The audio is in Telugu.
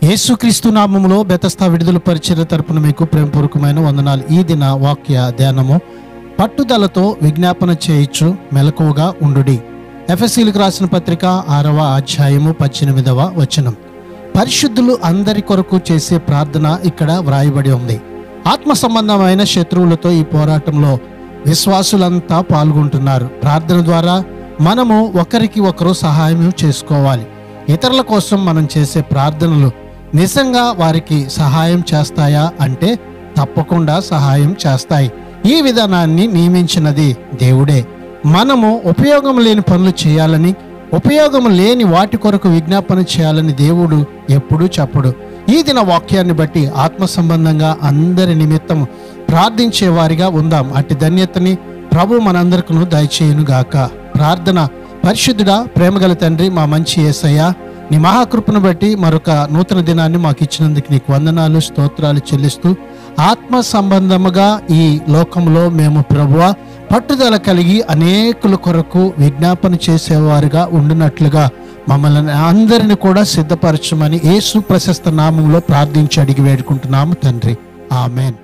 యేసుక్రీస్తు నామములో బెతస్తా విడుదల పరిచర్య తరపున మీకు ప్రేమపూర్వకమైన వందనాలు. ఈ దిన వాక్య ధ్యానము, పట్టుదలతో విజ్ఞాపన చేయించు మెలకువగా ఉండుడి. ఎఫెసీయులకు రాసిన పత్రిక 6వ అధ్యాయము 18వ వచనం. పరిశుద్ధులు అందరి కొరకు చేసే ప్రార్థన ఇక్కడ వ్రాయబడి ఉంది. ఆత్మ సంబంధమైన శత్రువులతో ఈ పోరాటంలో విశ్వాసులంతా పాల్గొంటున్నారు. ప్రార్థన ద్వారా మనము ఒకరికి ఒకరు సహాయం చేసుకోవాలి. ఇతరుల కోసం మనం చేసే ప్రార్థనలు నిజంగా వారికి సహాయం చేస్తాయా అంటే తప్పకుండా సహాయం చేస్తాయి. ఈ విధానాన్ని నియమించినది దేవుడే. మనము ఉపయోగం లేని పనులు చేయాలని, ఉపయోగం లేని వాటి కొరకు విజ్ఞాపన చేయాలని దేవుడు ఎప్పుడూ చెప్పడు. ఈ దిన వాక్యాన్ని బట్టి ఆత్మ సంబంధంగా అందరి నిమిత్తం ప్రార్థించే వారిగా ఉందాం. అట్టి ధన్యతని ప్రభు మనందరికీ దయచేయునుగాక. ప్రార్థన. పరిశుద్ధుడా, ప్రేమగల తండ్రి, మా మంచి యేసయ్య, నీ మహాకృపను బట్టి మరొక నూతన దినాన్ని మాకు ఇచ్చినందుకు నీకు వందనాలు, స్తోత్రాలు చెల్లిస్తూ, ఆత్మ సంబంధముగా ఈ లోకంలో మేము ప్రభువా పట్టుదల కలిగి అనేకుల కొరకు విజ్ఞాపన చేసేవారుగా ఉండినట్లుగా మమ్మల్ని అందరిని కూడా సిద్ధపరచమని యేసు ప్రశస్త నామంలో ప్రార్థించి అడిగి వేడుకుంటున్నాము తండ్రి. ఆమెన్.